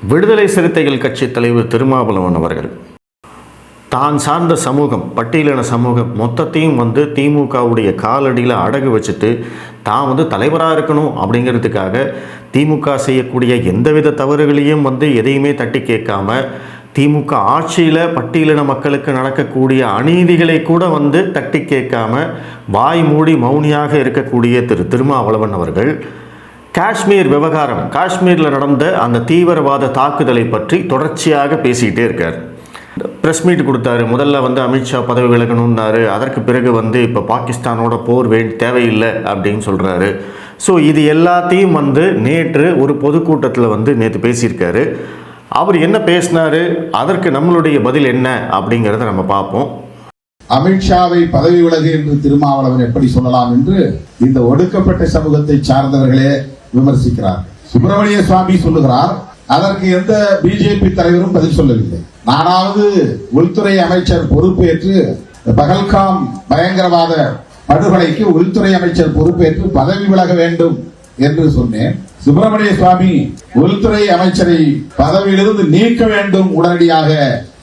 விடுதலை சிறுத்தைகள் கட்சி தலைவர் திருமாவளவன் அவர்கள் தான் சார்ந்த சமூகம், பட்டியலின சமூகம் மொத்தத்தையும் திமுகவுடைய காலடியில் அடகு வச்சுட்டு தான் தலைவராக இருக்கணும் அப்படிங்கிறதுக்காக திமுக செய்யக்கூடிய எந்தவித தவறுகளையும் எதையுமே தட்டி கேட்காம, திமுக ஆட்சியில் பட்டியலின மக்களுக்கு நடக்கக்கூடிய அநீதிகளை கூட தட்டி கேட்காம வாய் மூடி மௌனியாக இருக்கக்கூடிய திருமாவளவன் அவர்கள் காஷ்மீர் விவகாரம், காஷ்மீரில் நடந்த அந்த தீவிரவாத தாக்குதலை பற்றி தொடர்ச்சியாக பேசிக்கிட்டே இருக்கார். ப்ரெஸ் மீட் கொடுத்தாரு. முதல்ல அமித்ஷா பதவி விலகணுன்னாரு. அதற்கு பிறகு இப்போ பாகிஸ்தானோட போர் தேவையில்லை அப்படின்னு சொல்கிறாரு. ஸோ இது எல்லாத்தையும் நேற்று ஒரு பொதுக்கூட்டத்தில் நேற்று பேசியிருக்காரு. அவர் என்ன பேசினாரு, அதற்கு நம்மளுடைய பதில் என்ன அப்படிங்கிறத நம்ம பார்ப்போம். அமித்ஷாவை பதவி விலகு என்று திருமாவளவன் எப்படி சொல்லலாம் என்று இந்த ஒடுக்கப்பட்ட சமூகத்தை சார்ந்தவர்களே விமர்சிக்கிறார். சுப்பிரமணிய சுவாமி சொல்லுகிறார், அதற்கு எந்த பிஜேபி தலைவரும் பதில் சொல்லவில்லை. நானாவது உள்துறை அமைச்சர் பொறுப்பேற்று பகல்காம் பயங்கரவாத படுகொலைக்கு உள்துறை அமைச்சர் பொறுப்பேற்று பதவி விலக வேண்டும் என்று சொன்னேன். சுப்பிரமணிய சுவாமி உள்துறை அமைச்சரை பதவியிலிருந்து நீக்க வேண்டும் உடனடியாக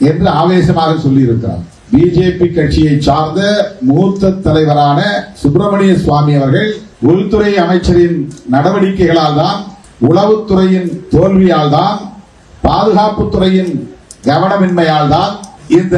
என்று ஆவேசமாக சொல்லியிருக்கிறார். பிஜேபி கட்சியை சார்ந்த மூத்த தலைவரான சுப்பிரமணிய சுவாமி அவர்கள் உள்துறை அமைச்சரின் நடவடிக்கைகளால் தான், உளவுத்துறையின் தோல்வியால் தான், பாதுகாப்புத்துறையின் கவனமின்மையால் தான் இந்த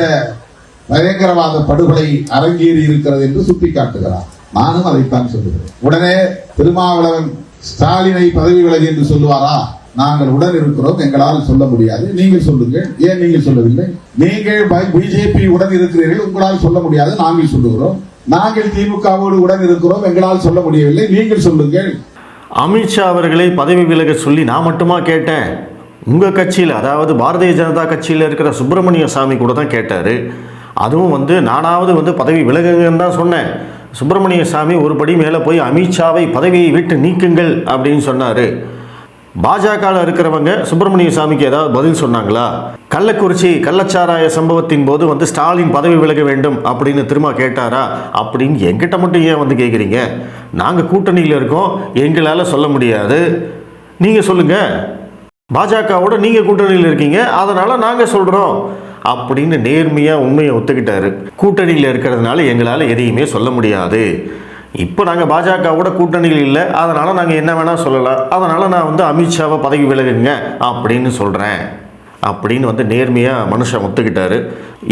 பயங்கரவாத படுகொலை அரங்கேறி இருக்கிறது என்று சுட்டிக்காட்டுகிறார். நானும் அதைத்தான் சொல்லுகிறேன். உடனே திருமாவளவன் ஸ்டாலினை பதவி விலகு என்று சொல்லுவாரா? நாங்கள் உடன் இருக்கிறோம், எங்களால் சொல்ல முடியாது, நீங்கள் சொல்லுங்கள். ஏன் நீங்கள் சொல்லவில்லை? நீங்கள் பிஜேபி உடன் இருக்கிறீர்கள், உங்களால் சொல்ல முடியாது, நாங்கள் சொல்லுகிறோம். நாங்கள் திமுகவோடு உடன் இருக்கிறோம், எங்களால் சொல்ல முடியவில்லை, நீங்கள் சொல்லுங்கள். அமித்ஷா அவர்களை பதவி விலக சொல்லி நான் மட்டுமா கேட்டேன்? உங்கள் கட்சியில், அதாவது பாரதிய ஜனதா கட்சியில் இருக்கிற சுப்பிரமணிய சாமி கூட தான் கேட்டார். அதுவும் நானாவது பதவி விலகுங்கன்னு தான் சொன்னேன். சுப்பிரமணிய சாமி ஒரு படி மேலே போய் அமித்ஷாவை பதவியை விட்டு நீக்குங்கள் அப்படின்னு சொன்னார். பாஜகவில் இருக்கிறவங்க சுப்பிரமணிய சாமிக்கு ஏதாவது பதில் சொன்னாங்களா? கள்ளக்குறிச்சி கள்ளச்சாராய சம்பவத்தின் போது ஸ்டாலின் பதவி விலக வேண்டும் அப்படின்னு திரும்ப கேட்டாரா அப்படின்னு எங்கிட்ட மட்டும் ஏன் கேட்குறீங்க? நாங்கள் கூட்டணியில் இருக்கோம், எங்களால் சொல்ல முடியாது, நீங்கள் சொல்லுங்கள். பாஜகவோட நீங்கள் கூட்டணியில் இருக்கீங்க, அதனால் நாங்கள் சொல்கிறோம் அப்படின்னு நேர்மையாக உண்மையை ஒத்துக்கிட்டாரு. கூட்டணியில் இருக்கிறதுனால எங்களால் எதையுமே சொல்ல முடியாது. இப்போ நாங்கள் பாஜகவோட கூட்டணியில் இல்லை, அதனால் நாங்கள் என்ன வேணால் சொல்லலாம், அதனால் நான் அமித்ஷாவை பதவி விலகுங்க அப்படின்னு சொல்கிறேன் அப்படின்னு நேர்மையாக மனுஷன் ஒத்துக்கிட்டாரு.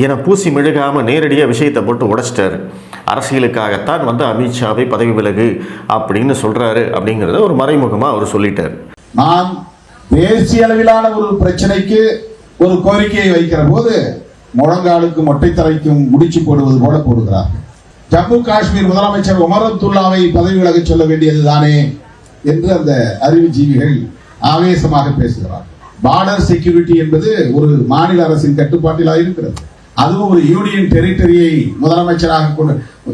ஏன்னா பூசி மெழுகாமல் நேரடியாக விஷயத்தை போட்டு உடைச்சிட்டாரு. அரசியலுக்காகத்தான் அமித்ஷாவை பதவி விலகு அப்படின்னு சொல்கிறாரு அப்படிங்கிறத ஒரு மறைமுகமாக அவர் சொல்லிட்டார். நான் தேசிய அளவிலான ஒரு பிரச்சனைக்கு ஒரு கோரிக்கையை வைக்கிற போது முழங்காலுக்கு மொட்டை தரைக்கும் முடிச்சு போடுவது போல போடுகிறார். ஜம்மு காஷ்மீர் முதலமைச்சர் உமர் அப்துல்லாவை பதவி விலக சொல்ல வேண்டியதுதானே என்று அந்த அறிவுஜீவிகள் ஆவேசமாக பேசுகிறார். பார்டர் செக்யூரிட்டி என்பது ஒரு மாநில அரசின் கட்டுப்பாட்டில் இருக்கிறது. அதுவும் ஒரு யூனியன் டெரிட்டரியை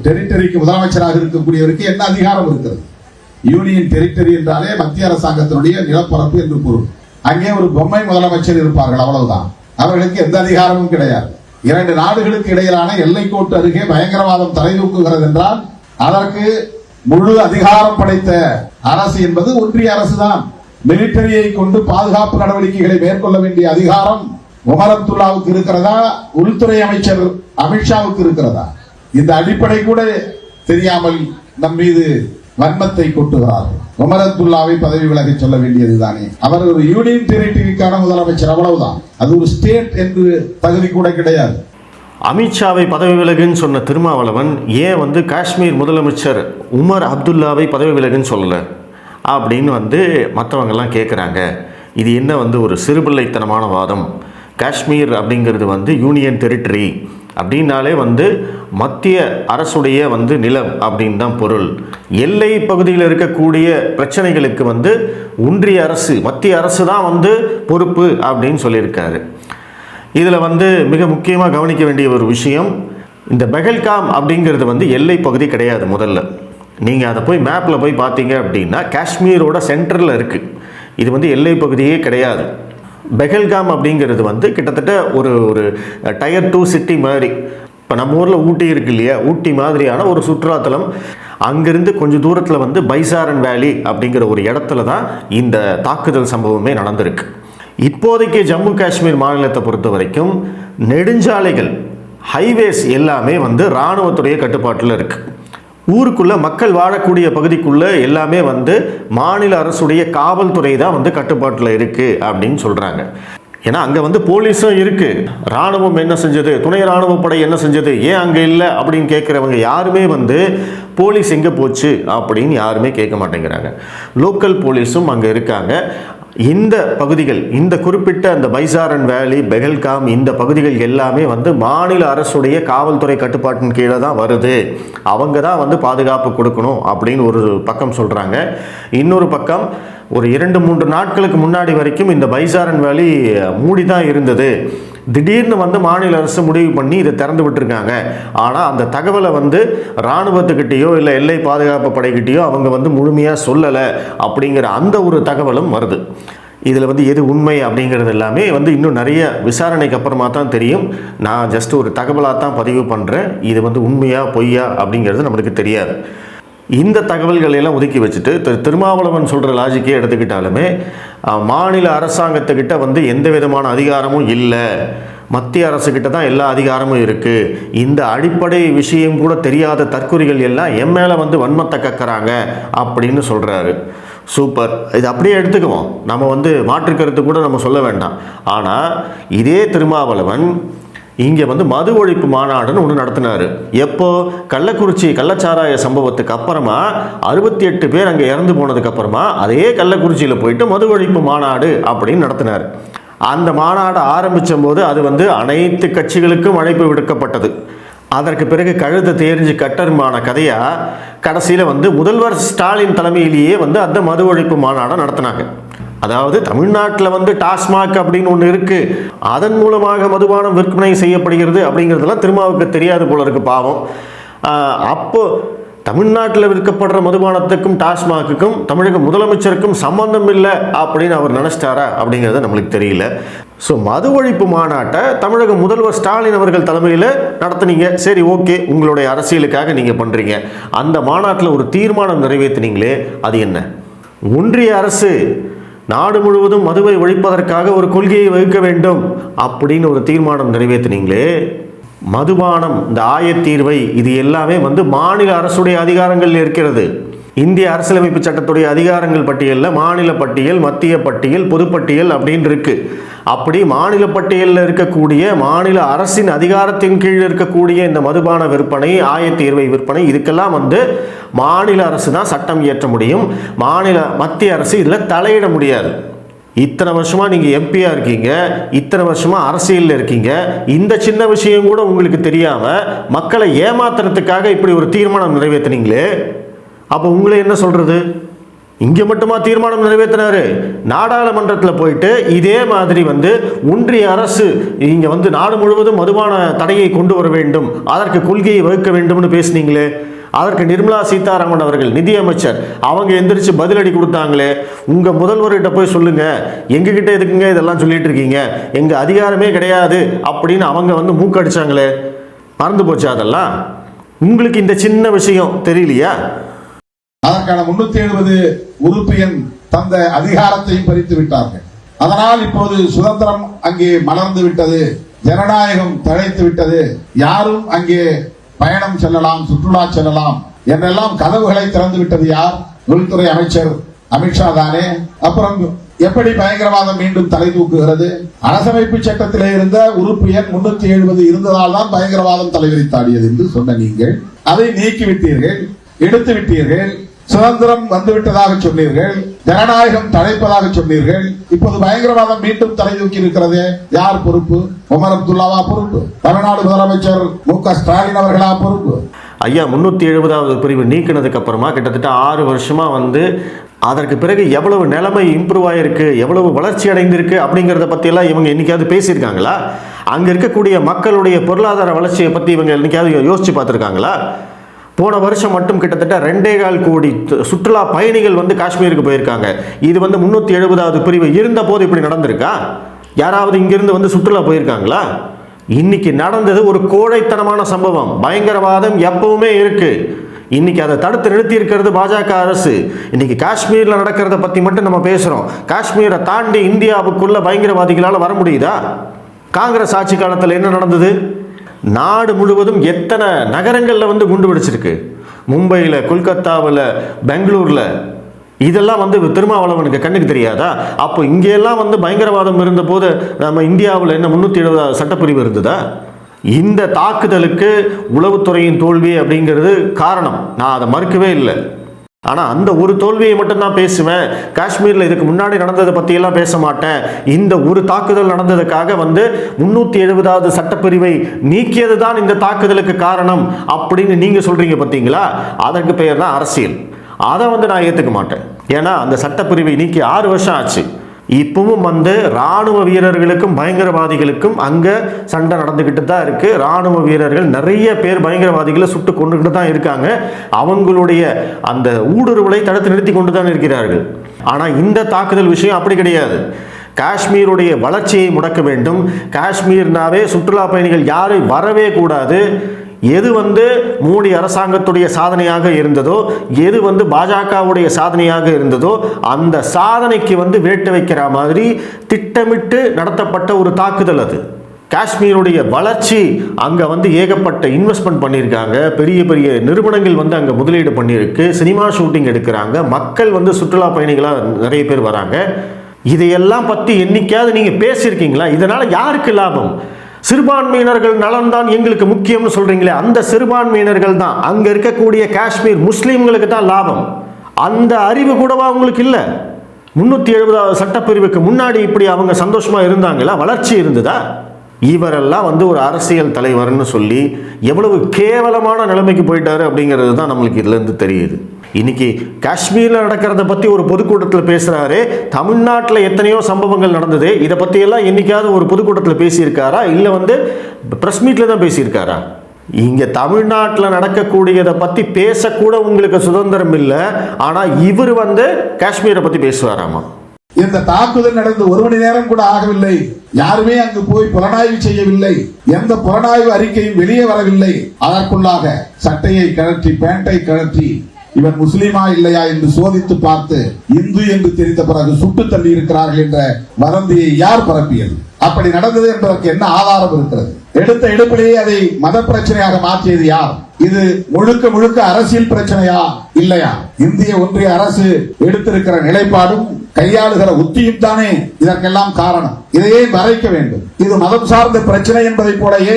டெரிட்டரிக்கு முதலமைச்சராக இருக்கக்கூடியவருக்கு என்ன அதிகாரம் இருக்கிறது? யூனியன் டெரிட்டரி என்றாலே மத்திய அரசாங்கத்தினுடைய நிலப்பரப்பு என்று பொருள். அங்கே ஒரு பொம்மை முதலமைச்சர் இருப்பார்கள், அவ்வளவுதான். அவர்களுக்கு எந்த அதிகாரமும் கிடையாது. இரண்டு நாடுகளுக்கு இடையிலான எல்லைக்கோட்டு அருகே பயங்கரவாதம் தலைதூக்குகிறது என்றால் அதற்கு முழு அதிகாரம் படைத்த அரசு என்பது ஒன்றிய அரசு தான். மிலிட்டரியை கொண்டு பாதுகாப்பு நடவடிக்கைகளை மேற்கொள்ள வேண்டிய அதிகாரம் உமர் அப்துல்லாவுக்கு இருக்கிறதா, உள்துறை அமைச்சர் அமித்ஷாவுக்கு இருக்கிறதா? இந்த அடிப்படை கூட தெரியாமல் நம் மீது வன்மத்தை கொட்டுகிறார்கள். உமர் அப்துல்லாவை பதவி விலக சொல்ல வேண்டியதுதானே? அவர் ஒரு யூனியன் டெரிட்டரிக்கான முதலமைச்சர், அவ்வளவுதான். அது ஒரு ஸ்டேட் என்று தகுதி கூட கிடையாது. அமித்ஷாவை பதவி விலகுன்னு சொன்ன திருமாவளவன் ஏன் காஷ்மீர் முதலமைச்சர் உமர் அப்துல்லாவை பதவி விலகுன்னு சொல்லலை அப்படின்னு மற்றவங்கெல்லாம் கேட்குறாங்க. இது என்ன ஒரு சிறுபிள்ளைத்தனமான வாதம்? காஷ்மீர் அப்படிங்கிறது யூனியன் டெரிட்டரி அப்படின்னாலே மத்திய அரசுடைய நிலம் அப்படின்னு தான் பொருள். எல்லை பகுதியில் இருக்கக்கூடிய பிரச்சனைகளுக்கு ஒன்றிய அரசு, மத்திய அரசு தான் பொறுப்பு அப்படின்னு சொல்லியிருக்காரு. இதில் மிக முக்கியமாக கவனிக்க வேண்டிய ஒரு விஷயம், இந்த பெஹல்காம் அப்படிங்கிறது எல்லை பகுதி கிடையாது. முதல்ல நீங்கள் அதை போய் மேப்பில் போய் பார்த்தீங்க அப்படின்னா காஷ்மீரோட சென்டரில் இருக்குது. இது எல்லை பகுதியே கிடையாது. பெஹல்காம் அப்படிங்கிறது கிட்டத்தட்ட ஒரு டயர் 2 சிட்டி மாதிரி. இப்போ நம்ம ஊரில் ஊட்டி இருக்கு இல்லையா, ஊட்டி மாதிரியான ஒரு சுற்றுலாத்தலம். அங்கிருந்து கொஞ்சம் தூரத்தில் பைசாரன் வேலி அப்படிங்கிற ஒரு இடத்துல தான் இந்த தாக்குதல் சம்பவமே நடந்திருக்கு. இப்போதைக்கு ஜம்மு காஷ்மீர் மாநிலத்தை பொறுத்த வரைக்கும் நெடுஞ்சாலைகள், ஹைவேஸ் எல்லாமே வந்து இராணுவத்துடைய கட்டுப்பாட்டில் இருக்குது. ஊருக்குள்ளே மக்கள் வாழக்கூடிய பகுதிக்குள்ளே எல்லாமே வந்து மாநில அரசுடைய காவல்துறை தான் வந்து கட்டுப்பாட்டில் இருக்குது அப்படின்னு சொல்கிறாங்க. ஏன்னா அங்கே வந்து போலீஸும் இருக்குது, இராணுவம் என்ன செஞ்சது, துணை இராணுவப்படை என்ன செஞ்சது, ஏன் அங்கே இல்லை அப்படின்னு கேட்குறவங்க யாருமே வந்து போலீஸ் எங்கே போச்சு அப்படின்னு யாருமே கேட்க மாட்டேங்கிறாங்க. லோக்கல் போலீஸும் அங்கே இருக்காங்க. இந்த பகுதிகள், இந்த குறிப்பிட்ட அந்த பைசாரன் வேலி, பெஹல்காம், இந்த பகுதிகள் எல்லாமே வந்து மாநில அரசுடைய காவல்துறை கட்டுப்பாட்டின் கீழே தான் வருது. அவங்க தான் வந்து பாதுகாப்பு கொடுக்கணும் அப்படின்னு ஒரு பக்கம் சொல்கிறாங்க. இன்னொரு பக்கம் ஒரு 2-3 நாட்களுக்கு முன்னாடி வரைக்கும் இந்த பைசாரன் வேலி மூடி தான் இருந்தது. திடீர்னு வந்து மாநில அரசு முடிவு பண்ணி இதை திறந்து விட்டுருக்காங்க. ஆனால் அந்த தகவலை வந்து இராணுவத்துக்கிட்டேயோ இல்லை எல்லை பாதுகாப்பு படைக்கிட்டேயோ அவங்க வந்து முழுமையாக சொல்லலை அப்படிங்கிற அந்த ஒரு தகவலும் வருது. இதில் வந்து எது உண்மை அப்படிங்கிறது எல்லாமே வந்து இன்னும் நிறைய விசாரணைக்கு அப்புறமா தான் தெரியும். நான் ஜஸ்ட் ஒரு தகவலாக தான் பதிவு பண்ணுறேன். இது வந்து உண்மையா பொய்யா அப்படிங்கிறது நம்மளுக்கு தெரியாது. இந்த தகவல்களை எல்லாம் ஒதுக்கி வச்சுட்டு திருமாவளவன் சொல்கிற லாஜிக்கே எடுத்துக்கிட்டாலுமே மாநில அரசாங்கத்துக்கிட்ட வந்து எந்த விதமான அதிகாரமும் இல்லை, மத்திய அரசுக்கிட்ட தான் எல்லா அதிகாரமும் இருக்குது. இந்த அடிப்படை விஷயம் கூட தெரியாத தற்குறிகள் எல்லாம் என் மேலே வந்து வன்மத்தை கக்கறாங்க அப்படின்னு சொல்கிறாரு. சூப்பர், இது அப்படியே எடுத்துக்குவோம். நம்ம வந்து மாற்று கருத்து கூட நம்ம சொல்ல வேண்டாம். ஆனால் இதே திருமாவளவன் இங்கே வந்து மது ஒழிப்பு மாநாடுன்னு ஒன்று நடத்தினார். எப்போ? கள்ளக்குறிச்சி கள்ளச்சாராய சம்பவத்துக்கு அப்புறமா 68 பேர் அங்கே இறந்து போனதுக்கு அப்புறமா அதே கள்ளக்குறிச்சியில் போயிட்டு மது ஒழிப்பு மாநாடு அப்படின்னு நடத்தினார். அந்த மாநாடு ஆரம்பித்த போது அது வந்து அனைத்து கட்சிகளுக்கும் அழைப்பு விடுக்கப்பட்டது. அதற்கு பிறகு கழுத்தை தேர்ந்து கட்டருமான கதையாக கடைசியில் வந்து முதல்வர் ஸ்டாலின் தலைமையிலேயே வந்து அந்த மது ஒழிப்பு மாநாடை நடத்தினாங்க. அதாவது தமிழ்நாட்டில் வந்து டாஸ்மாக் அப்படின்னு ஒன்று இருக்குது, அதன் மூலமாக மதுபானம் விற்பனை செய்யப்படுகிறது அப்படிங்கிறதுலாம் திருமாவுக்கு தெரியாது போல இருக்குது பாவம். அப்போது தமிழ்நாட்டில் விற்கப்படுற மதுபானத்துக்கும் டாஸ்மாக்குக்கும் தமிழக முதலமைச்சருக்கும் சம்பந்தம் இல்லை அப்படின்னு அவர் நினச்சிட்டாரா அப்படிங்கிறது நம்மளுக்கு தெரியல. ஸோ மது ஒழிப்பு மாநாட்டை தமிழக முதல்வர் ஸ்டாலின் அவர்கள் தலைமையில் நடத்துனீங்க. சரி, ஓகே, உங்களுடைய அரசியலுக்காக நீங்கள் பண்ணுறீங்க. அந்த மாநாட்டில் ஒரு தீர்மானம் நிறைவேற்றினீங்களே, அது என்ன? ஒன்றிய அரசு நாடு முழுவதும் மதுவை ஒழிப்பதற்காக ஒரு கொள்கையை வகுக்க வேண்டும் அப்படின்னு ஒரு தீர்மானம் நிறைவேற்றினீங்களே. மதுபானம், இந்த ஆயத்தீர்வை, இது எல்லாமே வந்து மாநில அரசுடைய அதிகாரங்கள் இருக்கிறது. இந்திய அரசியலமைப்பு சட்டத்துடைய அதிகாரங்கள் பட்டியலில் மாநில பட்டியல், மத்திய பட்டியல், பொதுப்பட்டியல் அப்படின்னு இருக்கு. அப்படி மாநில பட்டியலில் இருக்கக்கூடிய மாநில அரசின் அதிகாரத்தின் கீழ் இருக்கக்கூடிய இந்த மதுபான விற்பனை, ஆயத்தீர்வை விற்பனை, இதுக்கெல்லாம் வந்து மாநில அரசு தான் சட்டம் இயற்ற முடியும். மத்திய அரசு இதில் தலையிட முடியாது. இத்தனை வருஷமா நீங்க எம்பியா இருக்கீங்க, இத்தனை வருஷமா அரசியலில் இருக்கீங்க, இந்த சின்ன விஷயம் கூட உங்களுக்கு தெரியாம மக்களை ஏமாத்துறதுக்காக இப்படி ஒரு தீர்மானம் நிறைவேற்றினீங்களே. அப்போ உங்களை என்ன சொல்றது? இங்கே மட்டுமா தீர்மானம் நிறைவேற்றினாரு? நாடாளுமன்றத்தில் போயிட்டு இதே மாதிரி வந்து ஒன்றிய அரசு இங்கே வந்து நாடு முழுவதும் மதுபான தடையை கொண்டு வர வேண்டும், அதற்கு கொள்கையை வகுக்க வேண்டும்னு பேசுனீங்களே. அதற்கு நிர்மலா சீதாராமன் அவர்கள், நிதியமைச்சர், அவங்க எந்திரிச்சு பதிலடி கொடுத்தாங்களே. உங்கள் முதல்வர்கிட்ட போய் சொல்லுங்க, எங்ககிட்ட எதுக்குங்க இதெல்லாம் சொல்லிட்டு இருக்கீங்க, எங்கள் அதிகாரமே கிடையாது அப்படின்னு அவங்க வந்து மூக்கடிச்சாங்களே. மறந்து போச்சு அதெல்லாம்? உங்களுக்கு இந்த சின்ன விஷயம் தெரியலையா? அதற்கான 370 உறுப்பு எண் தந்த அதிகாரத்தையும் பறித்து விட்டார்கள். அதனால் இப்போது சுதந்திரம் அங்கே மலர்ந்து விட்டது, ஜனநாயகம் தழைத்து விட்டது, யாரும் அங்கே பயணம் செல்லலாம், சுற்றுலா செல்லலாம் என்றெல்லாம் கதவுகளை திறந்து விட்டது யார்? உள்துறை அமைச்சர் அமித்ஷா தானே. அப்புறம் எப்படி பயங்கரவாதம் மீண்டும் தலை தூக்குகிறது? அரசமைப்பு சட்டத்திலே இருந்த உறுப்பு எண் 370 இருந்ததால் தான் பயங்கரவாதம் தலைவிரித்தாடியது என்று சொன்ன நீங்கள் அதை நீக்கிவிட்டீர்கள், எடுத்து விட்டீர்கள். சுதந்திரம் வந்துவிட்டதாக சொன்னீர்கள், ஜனநாயகம் தழைப்பதாக சொன்னீர்கள். இப்போது பயங்கரவாதம் மீண்டும் தலை தூக்கி இருக்கிறது. யார் பொறுப்பு? உமர் அப்துல்லாவா பொறுப்பு? தமிழ்நாடு முதலமைச்சர் மு.க. ஸ்டாலின் அவர்களா பொறுப்பு? ஐயா, 370வது பிரிவு நீக்கினதுக்கு அப்புறமா கிட்டத்தட்ட 6 வருஷமா வந்து அதற்கு பிறகு எவ்வளவு நிலைமை இம்ப்ரூவ் ஆயிருக்கு, எவ்வளவு வளர்ச்சி அடைந்திருக்கு அப்படிங்கிறத பற்றியெல்லாம் இவங்க என்னைக்காவது பேசியிருக்காங்களா? அங்கே இருக்கக்கூடிய மக்களுடைய பொருளாதார வளர்ச்சியை பற்றி இவங்க என்னைக்காவது யோசிச்சு பார்த்துருக்காங்களா? போன வருஷம் மட்டும் கிட்டத்தட்ட 2.25 கோடி சுற்றுலா பயணிகள் வந்து காஷ்மீருக்கு போயிருக்காங்க. இது வந்து 370வது பிரிவு இருந்த போது இப்படி நடந்திருக்கா? யாராவது இங்கிருந்து வந்து சுற்றுலா போயிருக்காங்களா? இன்னைக்கு நடந்தது ஒரு கோழைத்தனமான சம்பவம். பயங்கரவாதம் எப்பவுமே இருக்கு. இன்னைக்கு அதை தடுத்து நிறுத்தி இருக்கிறது பாஜக அரசு. இன்னைக்கு காஷ்மீரில் நடக்கிறத பற்றி மட்டும் நம்ம பேசுகிறோம். காஷ்மீரை தாண்டி இந்தியாவுக்குள்ள பயங்கரவாதிகளால் வர முடியுதா? காங்கிரஸ் ஆட்சி காலத்தில் என்ன நடந்தது? நாடு முழுவதும் எத்தனை நகரங்களில் வந்து குண்டு வெடிச்சிருக்கு. மும்பையில், கொல்கத்தாவில், பெங்களூரில். இதெல்லாம் வந்து திருமாவளவனுக்கு கண்ணுக்கு தெரியாதா? அப்போ இங்கெல்லாம் வந்து பயங்கரவாதம் இருந்தபோது நம்ம இந்தியாவில் என்ன 370 சட்டப்பிரிவு இருந்ததா? இந்த தாக்குதலுக்கு உளவுத்துறையின் தோல்வி அப்படிங்கிறது காரணம். நான் அதை மறுக்கவே இல்லை. ஆனால் அந்த ஒரு தோல்வியை மட்டும்தான் பேசுவேன். காஷ்மீரில் இதுக்கு முன்னாடி நடந்ததை பற்றியெல்லாம் பேச மாட்டேன். இந்த ஒரு தாக்குதல் நடந்ததுக்காக வந்து 370வது சட்டப்பிரிவை நீக்கியது தான் இந்த தாக்குதலுக்கு காரணம் அப்படின்னு நீங்கள் சொல்கிறீங்க பார்த்தீங்களா? அதற்கு பெயர் தான் அரசியல். அதை வந்து நான் ஏற்றுக்க மாட்டேன். ஏன்னா அந்த சட்டப்பிரிவை நீக்கி 6 வருஷம் ஆச்சு. இப்பவும் வந்து இராணுவ வீரர்களுக்கும் பயங்கரவாதிகளுக்கும் அங்கே சண்டை நடந்துக்கிட்டு தான் இருக்குது. இராணுவ வீரர்கள் நிறைய பேர் பயங்கரவாதிகளை சுட்டு கொண்டுகிட்டு தான் இருக்காங்க. அவங்களுடைய அந்த ஊடுருவலை தடுத்து நிறுத்தி கொண்டு தான் இருக்கிறார்கள். ஆனால் இந்த தாக்குதல் விஷயம் அப்படி கிடையாது. காஷ்மீருடைய வளர்ச்சியை முடக்க வேண்டும். காஷ்மீர்னாவே சுற்றுலா பயணிகள் யாரும் வரவே கூடாது. எது வந்து மோடி அரசாங்கத்துடைய சாதனையாக இருந்ததோ, எது வந்து பாஜகவுடைய சாதனையாக இருந்ததோ, அந்த சாதனைக்கு வந்து வேட்டு வைக்கிற மாதிரி திட்டமிட்டு நடத்தப்பட்ட ஒரு தாக்குதல் அது. காஷ்மீருடைய வளர்ச்சி, அங்கே வந்து ஏகப்பட்ட இன்வெஸ்ட்மெண்ட் பண்ணியிருக்காங்க. பெரிய பெரிய நிறுவனங்கள் வந்து அங்கே முதலீடு பண்ணியிருக்கு. சினிமா ஷூட்டிங் எடுக்கிறாங்க. மக்கள் வந்து சுற்றுலா பயணிகளாக நிறைய பேர் வராங்க. இதையெல்லாம் பற்றி என்னைக்காவது நீங்கள் பேசியிருக்கீங்களா? இதனால் யாருக்கு லாபம்? சிறுபான்மையினர்கள் நலன்தான் எங்களுக்கு முக்கியம்னு சொல்றீங்களே, அந்த சிறுபான்மையினர்கள் தான் அங்க இருக்கக்கூடிய காஷ்மீர் முஸ்லீம்களுக்கு தான் லாபம். அந்த அறிவு கூடவா உங்களுக்கு இல்லை? 370வது சட்டப்பிரிவுக்கு முன்னாடி இப்படி அவங்க சந்தோஷமா இருந்தாங்களா? வளர்ச்சி இருந்ததா? இவரெல்லாம் வந்து ஒரு அரசியல் தலைவர்னு சொல்லி எவ்வளவு கேவலமான நிலைமைக்கு போயிட்டாரு அப்படிங்கிறது தான் நம்மளுக்கு இதுல இருந்து தெரியுது. இன்னைக்கு காஷ்மீரில் நடக்கிறத பற்றி ஒரு பொதுக்கூட்டத்தில் பேசுகிறாரு. தமிழ்நாட்டில் எத்தனையோ சம்பவங்கள் நடந்தது. இதை பற்றியெல்லாம் என்னைக்காவது ஒரு பொதுக்கூட்டத்தில் பேசியிருக்காரா? இல்லை வந்து ப்ரெஸ் மீட்டில் தான் பேசியிருக்காரா? இங்கே தமிழ்நாட்டில் நடக்கக்கூடியதை பற்றி பேசக்கூட உங்களுக்கு சுதந்திரம் இல்லை. ஆனால் இவர் வந்து காஷ்மீரை பற்றி பேசுவாராமா? இந்த தாக்குதல் நடந்து 1 மணி நேரம் கூட ஆகவில்லை. யாருமே அங்கு போய் புலனாய்வு செய்யவில்லை. எந்த புலனாய்வு அறிக்கையும் வெளியே வரவில்லை. அதற்குள்ளாக சட்டையை கழற்றி, பேண்டை கழற்றி, இவன் முஸ்லீமா இல்லையா என்று சோதித்து பார்த்து இந்து என்று தெரிந்த பிறகு சுட்டு தள்ளி இருக்கிறார்கள் என்ற வதந்தியை யார் பரப்பியது? அப்படி நடந்தது என்பதற்கு என்ன ஆதாரம் இருக்கிறது? எடுத்த எடுப்பிலேயே அதை மத பிரச்சனையாக மாற்றியது யார்? இது முழுக்க முழுக்க அரசியல் பிரச்சனையா இல்லையா? இந்திய ஒன்றிய அரசு எடுத்திருக்கிற நிலைப்பாடும் கையாளுகிற உத்தியும் தானே இதற்கெல்லாம் காரணம். இதையே மறைக்க வேண்டும். இது மதம் சார்ந்த பிரச்சனை என்பதை போலயே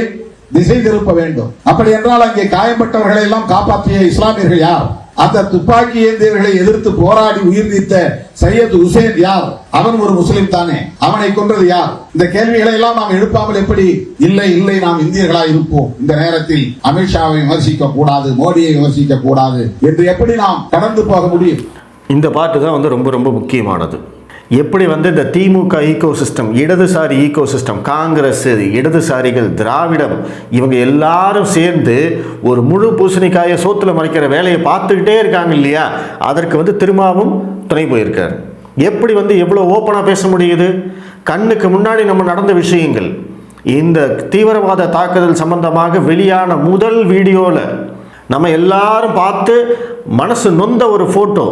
திசை திருப்ப வேண்டும். அப்படி என்றால் அங்கே காயப்பட்டவர்களை எல்லாம் காப்பாற்றிய இஸ்லாமியர்கள் யார்? அந்த துப்பாக்கி ஏந்தியர்களை எதிர்த்து போராடி உயிர் நீத்த சையத் ஹுசேன் யார்? அவன் ஒரு முஸ்லிம் தானே. அவனை கொன்றது யார்? இந்த கேள்விகளை எல்லாம் நாம் எழுப்பாமல் எப்படி இல்லை இல்லை நாம் இந்தியர்களாக இருப்போம், இந்த நேரத்தில் அமித்ஷாவை விமர்சிக்க கூடாது, மோடியை விமர்சிக்க கூடாது என்று எப்படி நாம் கடந்து போக முடியும்? இந்த பாட்டு தான் வந்து ரொம்ப ரொம்ப முக்கியமானது. எப்படி வந்து இந்த திமுக ஈகோ சிஸ்டம், இடதுசாரி ஈகோ சிஸ்டம், காங்கிரஸ், இடதுசாரிகள், திராவிடம், இவங்க எல்லாரும் சேர்ந்து ஒரு முழு பூசணிக்காயை சோத்துல மறைக்கிற வேலையை பார்த்துக்கிட்டே இருக்காங்க இல்லையா? அதற்கு வந்து திரும்பவும் துணை போயிருக்கார். எப்படி வந்து எவ்வளோ ஓப்பனாக பேச முடியுது? கண்ணுக்கு முன்னாடி நம்ம நடந்த விஷயங்கள், இந்த தீவிரவாத தாக்குதல் சம்பந்தமாக வெளியான முதல் வீடியோவில் நம்ம எல்லாரும் பார்த்து மனசு நொந்த ஒரு ஃபோட்டோ.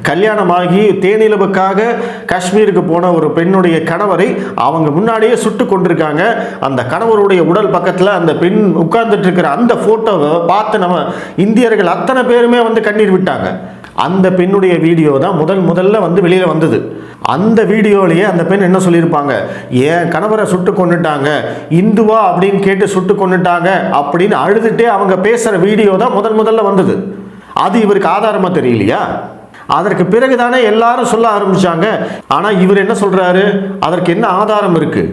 கல்யாணமாகி தேனிலவுக்காக காஷ்மீருக்கு போன ஒரு பெண்ணுடைய கணவரை அவங்க முன்னாடியே சுட்டு கொண்டிருக்காங்க. அந்த கணவருடைய உடல் பக்கத்தில் அந்த பெண் உட்கார்ந்துட்டு இருக்கிற அந்த ஃபோட்டோவை பார்த்து நம்ம இந்தியர்கள் அத்தனை பேருமே வந்து கண்ணீர் விட்டாங்க. அந்த பெண்ணுடைய வீடியோ தான் முதல்ல வந்து வெளியில் வந்தது. அந்த வீடியோலேயே அந்த பெண் என்ன சொல்லியிருப்பாங்க? என் கணவரை சுட்டு கொண்டுட்டாங்க, இந்துவா அப்படின்னு கேட்டு சுட்டு கொண்டுட்டாங்க அப்படின்னு அழுதுகிட்டே அவங்க பேசுகிற வீடியோ தான் முதல்ல வந்தது. அது இவருக்கு ஆதாரமாக தெரியலையா? அதற்கு பிறகுதானே எல்லாரும் சொல்ல ஆரம்பிச்சாங்க. ஆனால் இவர் என்ன சொல்றாரு? அதற்கு என்ன ஆதாரம் இருக்கு?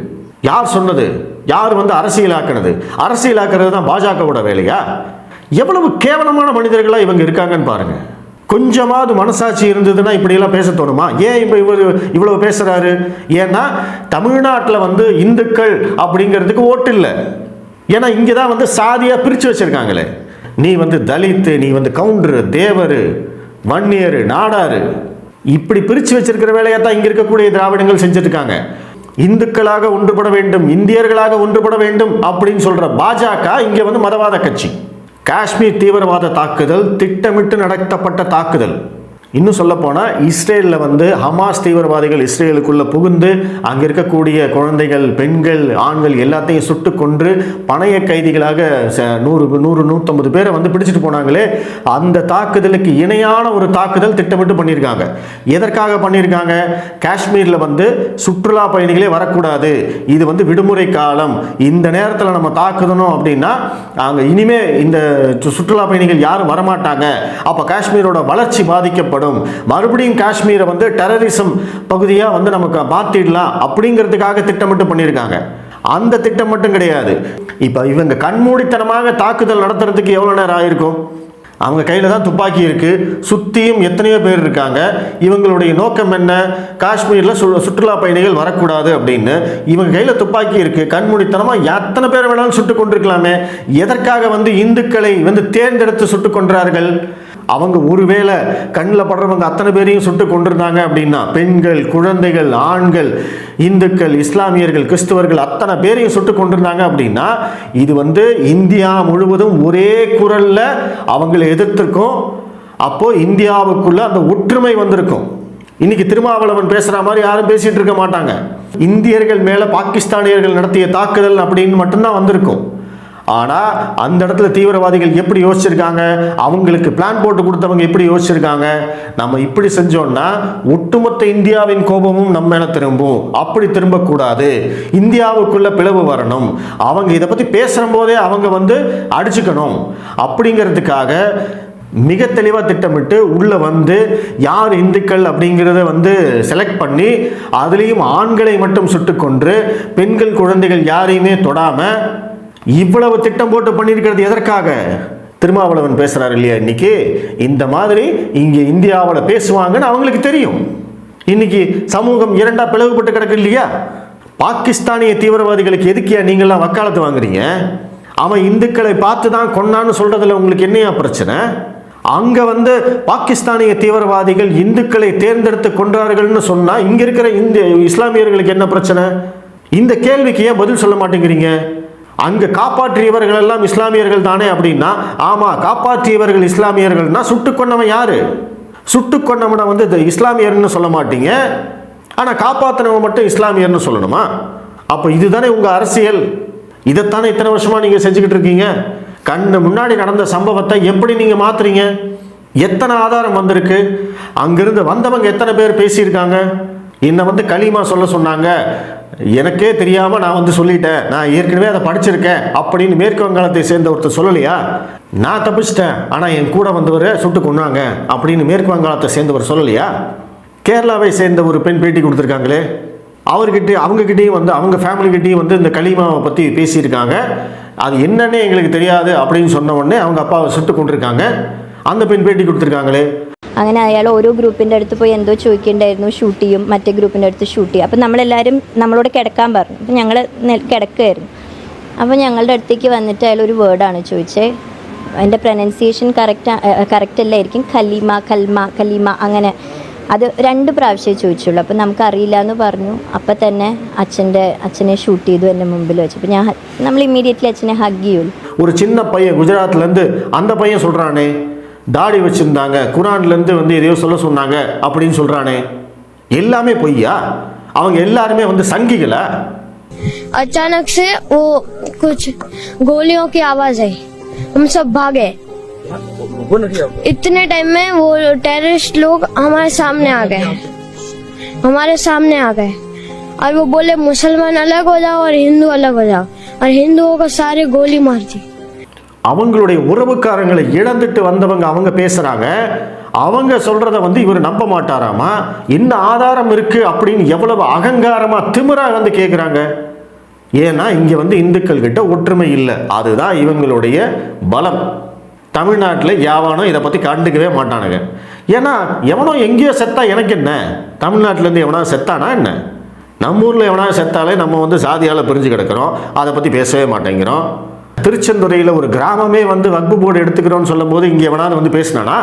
யார் சொன்னது? யார் வந்து அரசியலாக்குனது? அரசியலாக்குறது தான் பாஜகவோட வேலையா? எவ்வளவு கேவலமான மனிதர்களாக இவங்க இருக்காங்கன்னு பாருங்க. கொஞ்சமாவது மனசாட்சி இருந்ததுன்னா இப்படியெல்லாம் பேச தோணுமா? ஏன் இப்போ இவ்வளவு பேசுறாரு? ஏன்னா தமிழ்நாட்டில் வந்து இந்துக்கள் அப்படிங்கிறதுக்கு ஓட்டு இல்லை. ஏன்னா இங்கே தான் வந்து சாதியாக பிரித்து வச்சிருக்காங்களே. நீ வந்து தலித்து, நீ வந்து கவுண்டரு, தேவரு, வன்னியரு, நாடாரு, இப்படி பிரித்து வச்சிருக்கிற வேலையை தான் இங்கே இருக்கக்கூடிய திராவிடங்கள் செஞ்சுருக்காங்க. இந்துக்களாக ஒன்றுபட வேண்டும், இந்தியர்களாக ஒன்றுபட வேண்டும் அப்படின்னு சொல்கிற பாஜக இங்கே வந்து மதவாத கட்சி. காஷ்மீர் தீவிரவாத தாக்குதல் திட்டமிட்டு நடத்தப்பட்ட தாக்குதல். இன்னும் சொல்லப்போனால் இஸ்ரேலில் வந்து ஹமாஸ் தீவிரவாதிகள் இஸ்ரேலுக்குள்ளே புகுந்து அங்கே இருக்கக்கூடிய குழந்தைகள், பெண்கள், ஆண்கள் எல்லாத்தையும் சுட்டு கொன்று பணைய கைதிகளாக 150 பேரை வந்து பிடிச்சிட்டு போனாங்களே, அந்த தாக்குதலுக்கு இணையான ஒரு தாக்குதல் திட்டமிட்டு பண்ணியிருக்காங்க. எதற்காக பண்ணியிருக்காங்க? காஷ்மீரில் வந்து சுற்றுலா பயணிகளே வரக்கூடாது, இது வந்து விடுமுறை காலம், இந்த நேரத்தில் நம்ம தாக்குதணும் அப்படின்னா அங்கே இனிமே இந்த சுற்றுலா பயணிகள் யாரும் வரமாட்டாங்க, அப்போ காஷ்மீரோட வளர்ச்சி பாதிக்கப்படும், மறுபடியும் காஷ்மீரை வந்து டெரரிசம் பகுதியாக வந்து நமக்கு மாற்றிடலாம் அப்படிங்கிறதுக்காக திட்டமிட்டு பண்ணியிருக்காங்க. அந்த திட்டம் மட்டும் கிடையாது. இப்போ இவங்க கண்மூடித்தனமாக தாக்குதல் நடத்துறதுக்கு எவ்வளோ நேரம் ஆயிருக்கும்? அவங்க கையில் தான் துப்பாக்கி இருக்குது, சுற்றியும் எத்தனையோ பேர் இருக்காங்க. இவங்களுடைய நோக்கம் என்ன? காஷ்மீரில் சுற்றுலா பயணிகள் வரக்கூடாது அப்படின்னு. இவங்க கையில் துப்பாக்கி இருக்குது, கண்மூடித்தனமாக எத்தனை பேர் வேணாலும் சுட்டு கொண்டிருக்கலாமே. எதற்காக வந்து இந்துக்களை வந்து தேர்ந்தெடுத்து சுட்டு கொன்றார்கள்? அவங்க ஒருவேளை கண்ணில் படுறவங்க அத்தனை பேரையும் சுட்டு கொண்டிருந்தாங்க அப்படின்னா, பெண்கள், குழந்தைகள், ஆண்கள், இந்துக்கள், இஸ்லாமியர்கள், கிறிஸ்தவர்கள் அத்தனை பேரையும் சுட்டு கொண்டிருந்தாங்க அப்படின்னா, இது வந்து இந்தியா முழுவதும் ஒரே குரலில் அவங்களை எதிர்த்திருக்கும். அப்போ இந்தியாவுக்குள்ள அந்த ஒற்றுமை வந்திருக்கும். இன்னைக்கு திருமாவளவன் பேசுற மாதிரி யாரும் பேசிட்டு இருக்க மாட்டாங்க. இந்தியர்கள் மேல பாகிஸ்தானியர்கள் நடத்திய தாக்குதல் அப்படின்னு மட்டும்தான் வந்திருக்கும். ஆனால் அந்த இடத்துல தீவிரவாதிகள் எப்படி யோசிச்சிருக்காங்க, அவங்களுக்கு பிளான் போட்டு கொடுத்தவங்க எப்படி யோசிச்சிருக்காங்க, நம்ம இப்படி செஞ்சோம்னா ஒட்டுமொத்த இந்தியாவின் கோபமும் நம்ம மேலே திரும்பும், அப்படி திரும்பக்கூடாது, இந்தியாவுக்குள்ள பிளவு வரணும், அவங்க இதை பற்றி பேசுகிற போதே அவங்க வந்து அடிச்சுக்கணும் அப்படிங்கிறதுக்காக மிக தெளிவாக திட்டமிட்டு உள்ள வந்து யார் இந்துக்கள் அப்படிங்கிறத வந்து செலக்ட் பண்ணி அதுலேயும் ஆண்களை மட்டும் சுட்டு கொன்று பெண்கள், குழந்தைகள் யாரையுமே தொடாமல் இவ்வளவு திட்டம் போட்டு பண்ணியிருக்கிறது எதற்காக? திருமாவளவன் பேசுறாரு இல்லையா, இன்னைக்கு இந்த மாதிரி இங்கே இந்தியாவில் பேசுவாங்கன்னு அவங்களுக்கு தெரியும். இன்னைக்கு சமூகம் இரண்டா பிளவுபட்டு கிடக்கு இல்லையா? பாகிஸ்தானிய தீவிரவாதிகளுக்கு எதுக்கியா நீங்கள்லாம் வக்காலத்து வாங்குறீங்க? அவன் இந்துக்களை பார்த்து தான் கொன்னான்னு சொல்றதுல உங்களுக்கு என்னையா பிரச்சனை? அங்க வந்து பாகிஸ்தானிய தீவிரவாதிகள் இந்துக்களை தேர்ந்தெடுத்து கொன்றார்கள்னு சொன்னா இங்க இருக்கிற இஸ்லாமியர்களுக்கு என்ன பிரச்சனை? இந்த கேள்விக்கு ஏன் பதில் சொல்ல மாட்டேங்கிறீங்க? அங்க காப்பாற்றியவர்கள் எல்லாம் இஸ்லாமியர்கள் தானே அப்படின்னா, ஆமா காப்பாற்றியவர்கள் இஸ்லாமியர்கள்னா சுட்டு கொண்டவன் யாரு? சுட்டு கொண்டவனை வந்து இஸ்லாமியர்னு சொல்ல மாட்டீங்க, ஆனா காப்பாற்றினவன் மட்டும் இஸ்லாமியர்னு சொல்லணுமா? அப்போ இதுதானே உங்க அரசியல். இதைத்தானே இத்தனை வருஷமா நீங்க செஞ்சுக்கிட்டு இருக்கீங்க. கண்ணு முன்னாடி நடந்த சம்பவத்தை எப்படி நீங்க மாத்துறீங்க? எத்தனை ஆதாரம் வந்திருக்கு? அங்கிருந்து வந்தவங்க எத்தனை பேர் பேசியிருக்காங்க? என்னை வந்து களிமா சொல்ல சொன்னாங்க, எனக்கே தெரியாம நான் வந்து சொல்லிட்டேன், நான் ஏற்கனவே அதை படிச்சிருக்கேன் அப்படின்னு மேற்கு வங்காளத்தை சேர்ந்த ஒருத்தர் சொல்லலையா? நான் தப்பிச்சிட்டேன் ஆனா என் கூட வந்தவர் சுட்டு கொன்னாங்க அப்படின்னு மேற்கு வங்காளத்தை சேர்ந்தவர் சொல்லலையா? கேரளாவை சேர்ந்த ஒரு பெண் பேட்டி கொடுத்துருக்காங்களே, அவர்கிட்ட அவங்ககிட்டையும் வந்து அவங்க ஃபேமிலிக்கிட்டையும் வந்து இந்த களிமாவை பற்றி பேசியிருக்காங்க. அது என்னன்னே எங்களுக்கு தெரியாது அப்படின்னு சொன்ன உடனே அவங்க அப்பாவை சுட்டு கொண்டிருக்காங்க. அந்த பெண் பேட்டி കൊടുത്തിருக்காங்களே. അങ്ങനെ അയാൾ ഓരോ ഗ്രൂപ്പിൻ്റെ അടുത്ത് പോയി എന്തോ ചോദിക്കേണ്ടായിരുന്നു, ഷൂട്ട് ചെയ്യും, മറ്റേ ഗ്രൂപ്പിൻ്റെ അടുത്ത് ഷൂട്ട് ചെയ്യും. അപ്പം നമ്മളെല്ലാവരും നമ്മളോട് കിടക്കാൻ പറഞ്ഞു. അപ്പം ഞങ്ങൾ കിടക്കുമായിരുന്നു. അപ്പോൾ ഞങ്ങളുടെ അടുത്തേക്ക് വന്നിട്ട് അയാൾ ഒരു വേർഡാണ് ചോദിച്ചത്. അതിൻ്റെ പ്രൊനൗൺസിയേഷൻ കറക്റ്റ് അല്ലായിരിക്കും, ഖലീമ, കൽമ, കലീമ അങ്ങനെ അത് 2 പ്രാവശ്യമേ ചോദിച്ചുള്ളൂ. അപ്പം നമുക്കറിയില്ല എന്ന് പറഞ്ഞു. അപ്പം തന്നെ അച്ഛനെ ഷൂട്ട് ചെയ്തു എൻ്റെ മുമ്പിൽ വെച്ചു. അപ്പം നമ്മൾ ഇമ്മീഡിയറ്റ്ലി അച്ഛനെ ഹഗ് ചെയ്യുള്ളൂ. ஒரு சின்ன பையன் குஜராத்லேருந்து அந்த பையன் சொல்கிறானே, தாடி வச்சுருந்தாங்க, குரான்லேருந்து வந்து எதையோ சொல்ல சொன்னாங்க அப்படின்னு சொல்கிறானே, எல்லாமே பொய்யா? அவங்க எல்லாருமே வந்து சங்கிகளா? अचानक से वो कुछ गोलियों की आवाज आई, हम सब भागे. इतने टाइम में वो टेररिस्ट लोग हमारे सामने आ गए और वो बोले मुसलमान अलग हो जाओ और हिंदू अलग हो जाओ, और हिंदुओं को सारे गोली मार दी. அவங்களுடைய உறவுக்காரங்களை இழந்துட்டு வந்தவங்க அவங்க பேசுறாங்க. அவங்க சொல்றத வந்து இவர் நம்ப மாட்டாராமா? என்ன ஆதாரம் இருக்கு அப்படின்னு எவ்வளவு அகங்காரமா திமிரா வந்து கேட்குறாங்க. ஏன்னா இங்க வந்து இந்துக்கள் கிட்ட ஒற்றுமை இல்லை, அதுதான் இவங்களுடைய பலம். தமிழ்நாட்டில் யாவனும் இதை பற்றி கண்டுக்கவே மாட்டானுங்க. ஏன்னா எவனோ எங்கேயோ செத்தா எனக்கு என்ன? தமிழ்நாட்டிலேருந்து எவனா செத்தானா என்ன? நம்ம ஊரில் எவனா செத்தாலே நம்ம வந்து சாதியால் பிரிஞ்சு கிடக்கிறோம், அதை பற்றி பேசவே மாட்டேங்கிறோம். திருச்செந்துறையில் ஒரு கிராமமே வந்து வக்பு போர்டு எடுத்துக்கிறோன்னு சொல்லும் போது இங்கே எவனாவது வந்து பேசினானா?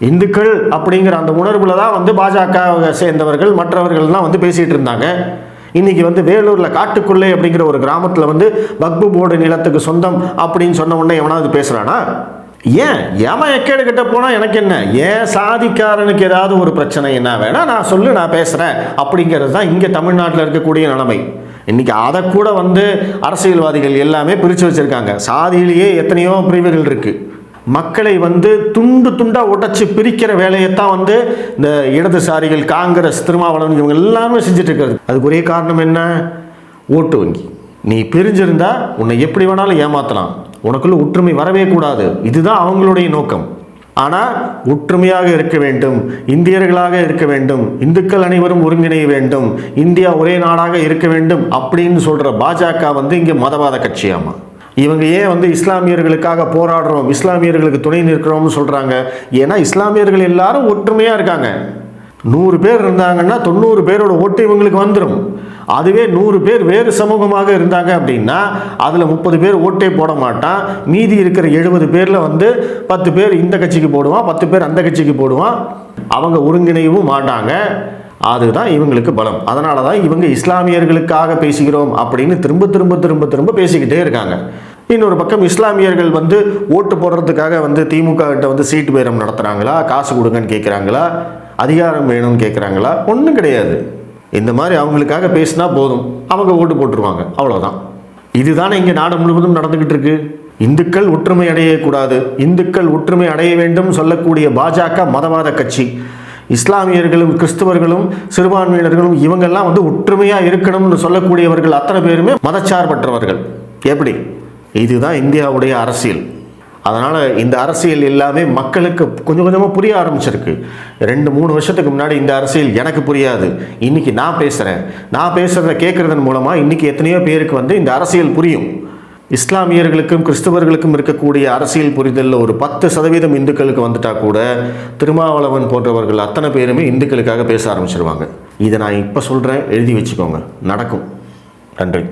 இந்துக்கள் அப்படிங்கிற அந்த உணர்வுல தான் வந்து பாஜக சேர்ந்தவர்கள் மற்றவர்கள்லாம் வந்து பேசிகிட்டு இருந்தாங்க. இன்னைக்கு வந்து வேலூரில் காட்டுக்குள்ளே அப்படிங்கிற ஒரு கிராமத்தில் வந்து வக்பு போர்டு நிலத்துக்கு சொந்தம் அப்படின்னு சொன்ன உடனே எவனாவது பேசுகிறானா? ஏன் ஏமா எக்கேடு கிட்ட போனால் எனக்கு என்ன, ஏன் சாதிக்காரனுக்கு ஏதாவது ஒரு பிரச்சனை என்ன வேணா நான் சொல்லு, நான் பேசுகிறேன் அப்படிங்கிறது தான் இங்கே தமிழ்நாட்டில் இருக்கக்கூடிய நிலைமை. இன்னைக்கு அதை கூட வந்து அரசியல்வாதிகள் எல்லாமே பிரித்து வச்சுருக்காங்க. சாதியிலேயே எத்தனையோ பிரிவுகள் இருக்குது. மக்களை வந்து துண்டு துண்டாக உடைச்சி பிரிக்கிற வேலையைத்தான் வந்து இந்த இடதுசாரிகள், காங்கிரஸ், திருமாவளவன் இவங்க எல்லாமே செஞ்சுட்டு இருக்கிறது. அதுக்கு ஒரே காரணம் என்ன? ஓட்டு வங்கி. நீ பிரிஞ்சிருந்தா உன்னை எப்படி வேணாலும் ஏமாற்றலாம், உனக்குள்ள ஒற்றுமை வரவே கூடாது, இதுதான் அவங்களுடைய நோக்கம். ஆனால் ஒற்றுமையாக இருக்க வேண்டும், இந்தியர்களாக இருக்க வேண்டும், இந்துக்கள் அனைவரும் ஒருங்கிணைய வேண்டும், இந்தியா ஒரே நாடாக இருக்க வேண்டும் அப்படின்னு சொல்கிற பாஜக வந்து இங்கே மதவாத கட்சியாமா. இவங்க ஏன் வந்து இஸ்லாமியர்களுக்காக போராடுறோம், இஸ்லாமியர்களுக்கு துணை நிற்கிறோம்னு சொல்கிறாங்க? ஏன்னா இஸ்லாமியர்கள் எல்லாரும் ஒற்றுமையாக இருக்காங்க. 100 பேர் இருந்தாங்கன்னா 90 பேரோட ஓட்டு இவங்களுக்கு வந்துடும். அதுவே 100 பேர் வேறு சமூகமாக இருந்தாங்க அப்படின்னா அதில் 30 பேர் ஓட்டே போட மாட்டான். மீதி இருக்கிற 70 பேரில் வந்து 10 பேர் இந்த கட்சிக்கு போடுவான், 10 பேர் அந்த கட்சிக்கு போடுவான். அவங்க ஒருங்கிணைவும் மாட்டாங்க. அதுதான் இவங்களுக்கு பலம். அதனால தான் இவங்க இஸ்லாமியர்களுக்காக பேசுகிறோம் அப்படின்னு திரும்ப திரும்ப திரும்ப திரும்ப பேசிக்கிட்டே இருக்காங்க. இன்னொரு பக்கம் இஸ்லாமியர்கள் வந்து ஓட்டு போடுறதுக்காக வந்து திமுக கிட்ட வந்து சீட்டு பேரம் நடத்துகிறாங்களா, காசு கொடுங்கன்னு கேட்குறாங்களா, அதிகாரம் வேணும்னு கேட்குறாங்களா? ஒன்றும் கிடையாது. இந்த மாதிரி அவங்களுக்காக பேசினா போதும், அவங்க ஓட்டு போட்டுருவாங்க, அவ்வளோதான். இதுதானே இங்கே நாடு முழுவதும் நடந்துக்கிட்டு இருக்கு. இந்துக்கள் ஒற்றுமை அடையக்கூடாது, இந்துக்கள் ஒற்றுமை அடைய வேண்டும் சொல்லக்கூடிய பாஜக மதவாத கட்சி. இஸ்லாமியர்களும் கிறிஸ்தவர்களும் சிறுபான்மையினர்களும் இவங்கெல்லாம் வந்து ஒற்றுமையாக இருக்கணும்னு சொல்லக்கூடியவர்கள் அத்தனை பேருமே மதச்சார்பற்றவர்கள். எப்படி? இதுதான் இந்தியாவுடைய அரசியல். அதனால் இந்த அரசியல் எல்லாமே மக்களுக்கு கொஞ்சம் கொஞ்சமாக புரிய ஆரம்பிச்சிருக்கு. 2-3 வருஷத்துக்கு முன்னாடி இந்த அரசியல் எனக்கு புரியாது. இன்றைக்கி நான் பேசுகிறேன். நான் பேசுகிறத கேட்குறதன் மூலமாக இன்றைக்கி எத்தனையோ பேருக்கு வந்து இந்த அரசியல் புரியும். இஸ்லாமியர்களுக்கும் கிறிஸ்தவர்களுக்கும் இருக்கக்கூடிய அரசியல் புரிதலில் ஒரு 10% இந்துக்களுக்கு வந்துட்டா கூட திருமாவளவன் போன்றவர்கள் அத்தனை பேருமே இந்துக்களுக்காக பேச ஆரம்பிச்சிருவாங்க. இதை நான் இப்போ சொல்கிறேன், எழுதி வச்சுக்கோங்க, நடக்கும். நன்றி.